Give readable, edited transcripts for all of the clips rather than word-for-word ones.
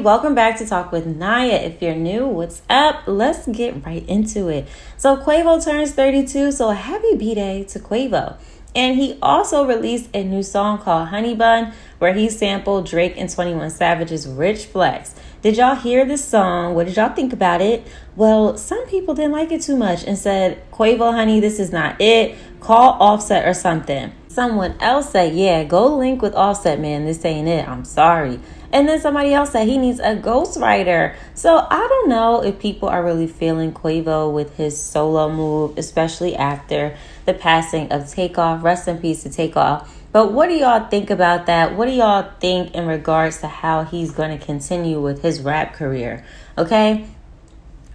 welcome back to Talk With Nia. If you're new, what's up? Let's get right into it. So Quavo turns 32, so a happy B-Day to Quavo. And he also released a new song called Honey Bun, where he sampled Drake and 21 Savage's Rich Flex. Did y'all hear this song? What did y'all think about it? Well, some people didn't like it too much and said, Quavo, honey, this is not it. Call Offset or something. Someone else said, yeah, go link with Offset, man. This ain't it. I'm sorry. And then somebody else said he needs a ghostwriter. So I don't know if people are really feeling Quavo with his solo move, especially after the passing of Takeoff. Rest in peace to Takeoff. But what do y'all think about that? What do y'all think in regards to how he's going to continue with his rap career? Okay?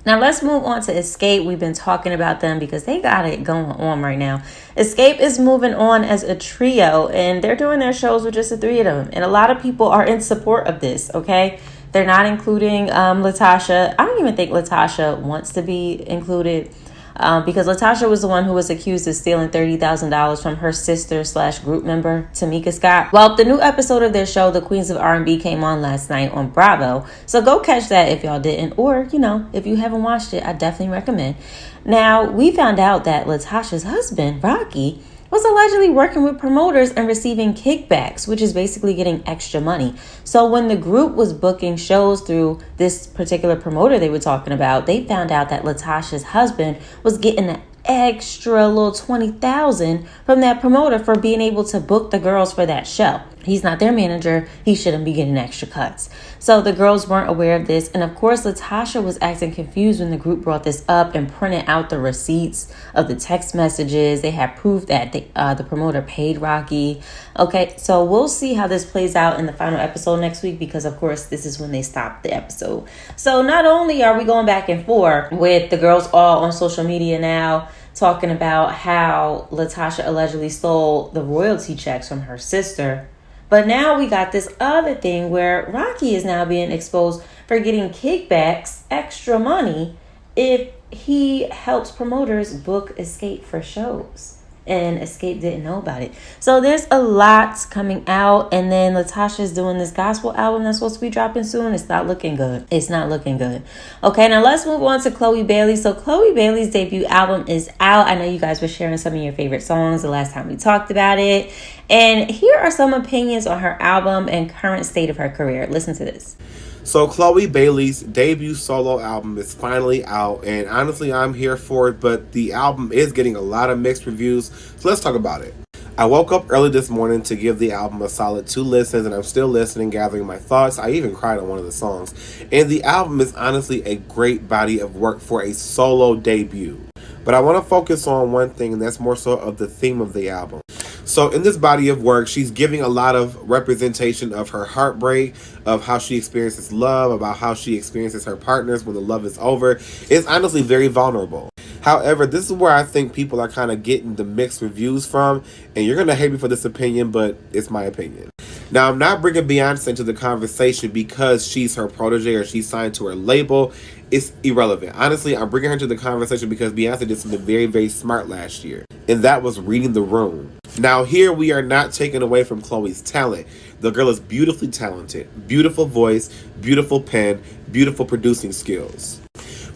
Now let's move on to Xscape. We've been talking about them because they got it going on right now. Xscape is moving on as a trio and they're doing their shows with just the three of them. And a lot of people are in support of this, okay? They're not including Lattocha. I don't even think Lattocha wants to be included because Lattocha was the one who was accused of stealing $30,000 from her sister / group member, Tamika Scott. Well, the new episode of their show, The Queens of R&B, came on last night on Bravo. So go catch that if y'all didn't. Or, if you haven't watched it, I definitely recommend. Now, we found out that Lattocha's husband, Rocky, was allegedly working with promoters and receiving kickbacks, which is basically getting extra money. So when the group was booking shows through this particular promoter they were talking about, they found out that Lattocha's husband was getting an extra little $20,000 from that promoter for being able to book the girls for that show. He's not their manager. He shouldn't be getting extra cuts. So the girls weren't aware of this. And of course, Lattocha was acting confused when the group brought this up and printed out the receipts of the text messages. They had proof that the promoter paid Rocky. Okay, so we'll see how this plays out in the final episode next week because, of course, this is when they stopped the episode. So not only are we going back and forth with the girls all on social media now, talking about how Lattocha allegedly stole the royalty checks from her sister, but now we got this other thing where Rocky is now being exposed for getting kickbacks, extra money, if he helps promoters book Xscape for shows. And Xscape didn't know about it. So there's a lot coming out. And then Lattocha's doing this gospel album that's supposed to be dropping soon. It's not looking good. It's not looking good. Okay, now let's move on to Chloe Bailey. So Chloe Bailey's debut album is out. I know you guys were sharing some of your favorite songs the last time we talked about it. And here are some opinions on her album and current state of her career. Listen to this. So Chloe Bailey's debut solo album is finally out, and honestly, I'm here for it, but the album is getting a lot of mixed reviews, so let's talk about it. I woke up early this morning to give the album a solid 2 listens, and I'm still listening, gathering my thoughts. I even cried on one of the songs. And the album is honestly a great body of work for a solo debut. But I want to focus on one thing, and that's more so of the theme of the album. So in this body of work, she's giving a lot of representation of her heartbreak, of how she experiences love, about how she experiences her partners when the love is over. It's honestly very vulnerable. However, this is where I think people are kind of getting the mixed reviews from, and you're going to hate me for this opinion, but it's my opinion. Now, I'm not bringing Beyonce into the conversation because she's her protege or she's signed to her label. It's irrelevant. Honestly, I'm bringing her to the conversation because Beyonce did something very, very smart last year, and that was reading the room. Now, here we are not taking away from Chloe's talent. The girl is beautifully talented, beautiful voice, beautiful pen, beautiful producing skills.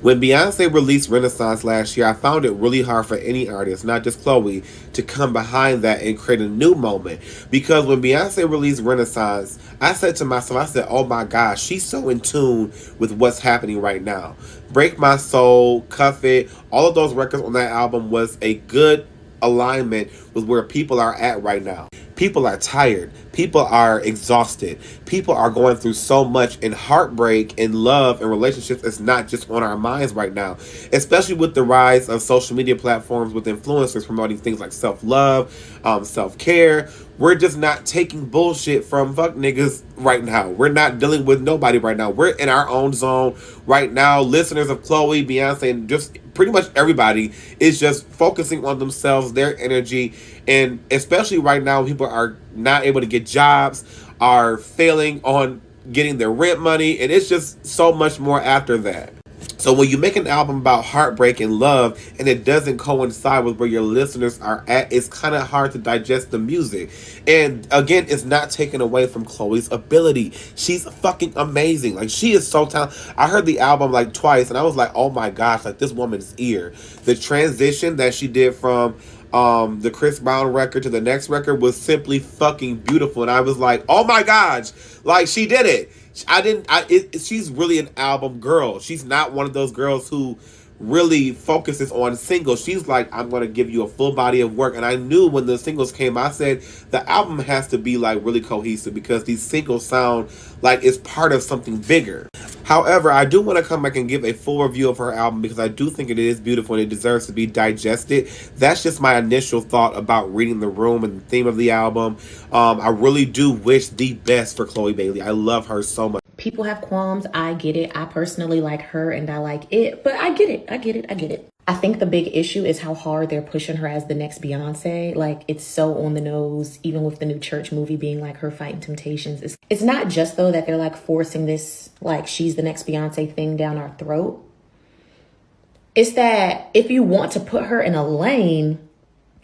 When Beyonce released Renaissance last year, I found it really hard for any artist, not just Chloe, to come behind that and create a new moment. Because when Beyonce released Renaissance, I said to myself, oh my gosh, she's so in tune with what's happening right now. Break My Soul, Cuff It, all of those records on that album was a good alignment with where people are at right now. People are tired. People are exhausted. People are going through so much, and heartbreak and love and relationships is not just on our minds right now, especially with the rise of social media platforms with influencers promoting things like self-love, self-care. We're just not taking bullshit from fuck niggas right now. We're not dealing with nobody right now. We're in our own zone right now. Listeners of Chloe, Beyonce, and just pretty much everybody is just focusing on themselves, their energy, and especially right now, people are not able to get jobs, are failing on getting their rent money, and it's just so much more after that. So when you make an album about heartbreak and love and it doesn't coincide with where your listeners are at, it's kind of hard to digest the music. And again, it's not taken away from Chloe's ability. She's fucking amazing. Like, she is so talented. I heard the album like twice and I was like, oh my gosh, like this woman's ear. The transition that she did from the Chris Brown record to the next record was simply fucking beautiful. And I was like, oh my gosh, like she did it. She's really an album girl. She's not one of those girls who really focuses on singles. She's like, I'm going to give you a full body of work. And I knew when the singles came, I said, the album has to be like really cohesive because these singles sound like it's part of something bigger. However, I do want to come back and give a full review of her album because I do think it is beautiful and it deserves to be digested. That's just my initial thought about Reading the Room and the theme of the album. I really do wish the best for Chloe Bailey. I love her so much. People have qualms. I get it. I personally like her and I like it, but I get it. I think the big issue is how hard they're pushing her as the next Beyonce. Like, it's so on the nose, even with the new Church movie being like her fighting temptations. It's not just though that they're like forcing this, like she's the next Beyonce thing down our throat. It's that if you want to put her in a lane,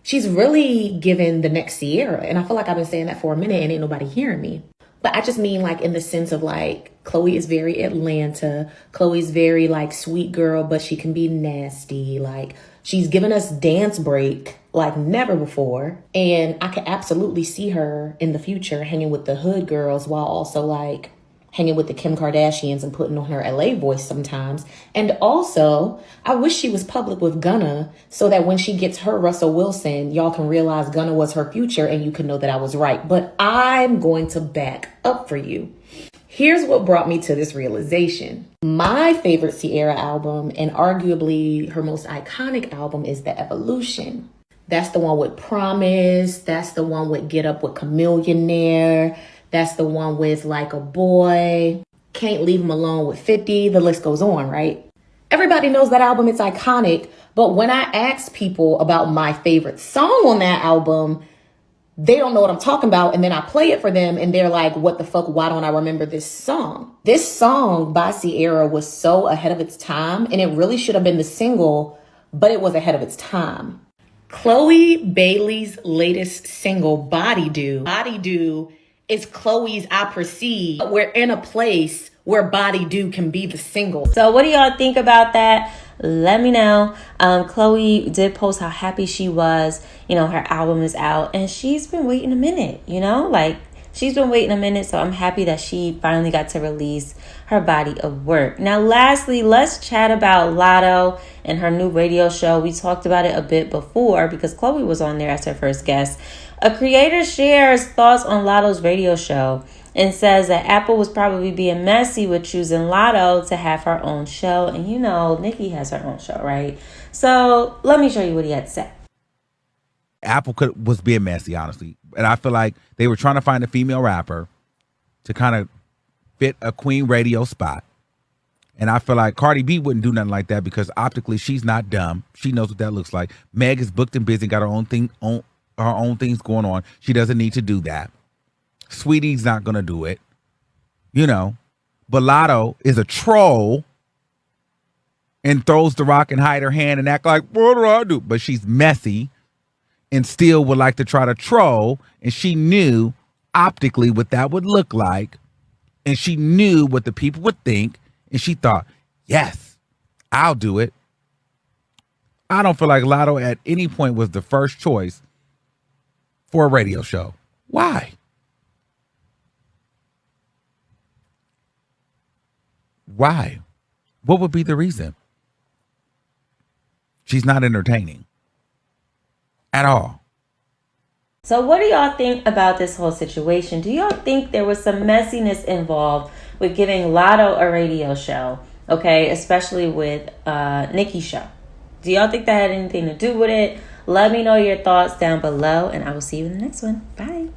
she's really given the next Sierra. And I feel like I've been saying that for a minute and ain't nobody hearing me. But I just mean like in the sense of like, Chloe is very Atlanta. Chloe's very like sweet girl, but she can be nasty. Like, she's given us Dance Break like never before. And I could absolutely see her in the future hanging with the hood girls while also like hanging with the Kim Kardashians and putting on her LA voice sometimes. And also, I wish she was public with Gunna so that when she gets her Russell Wilson, y'all can realize Gunna was her future and you can know that I was right. But I'm going to back up for you. Here's what brought me to this realization. My favorite Sierra album, and arguably her most iconic album, is The Evolution. That's the one with Promise. That's the one with Get Up with Chamillionaire. That's the one with Like a Boy, Can't Leave Him Alone with 50. The list goes on, right? Everybody knows that album. It's iconic. But when I ask people about my favorite song on that album, they don't know what I'm talking about. And then I play it for them and they're like, what the fuck? Why don't I remember this song? This song by Sierra was so ahead of its time, and it really should have been the single, but it was ahead of its time. Chloe Bailey's latest single, Body Do is Chloe's I Perceive. We're in a place where Body Do can be the single. So what do y'all think about that? Let me know. Chloe did post how happy she was. You know, her album is out and she's been waiting a minute, you know, like she's been waiting a minute. So I'm happy that she finally got to release her body of work. Now, lastly, let's chat about Latto and her new radio show. We talked about it a bit before because Chloe was on there as her first guest. A creator shares thoughts on Latto's radio show and says that Apple was probably being messy with choosing Latto to have her own show. And you know, Nicki has her own show, right? So let me show you what he had to say. Apple was being messy, honestly. And I feel like they were trying to find a female rapper to kind of fit a Queen radio spot. And I feel like Cardi B wouldn't do nothing like that because optically she's not dumb. She knows what that looks like. Meg is booked and busy, got her own things going on. She doesn't need to do that. Sweetie's not going to do it, you know. But Latto is a troll and throws the rock and hide her hand and act like, what do I do? But she's messy and still would like to try to troll. And she knew optically what that would look like. And she knew what the people would think. And she thought, yes, I'll do it. I don't feel like Latto at any point was the first choice for a radio show. Why? Why? What would be the reason? She's not entertaining at all. So what do y'all think about this whole situation? Do y'all think there was some messiness involved with giving Latto a radio show? Okay, especially with Nicki's show. Do y'all think that had anything to do with it? Let me know your thoughts down below, and I will see you in the next one. Bye.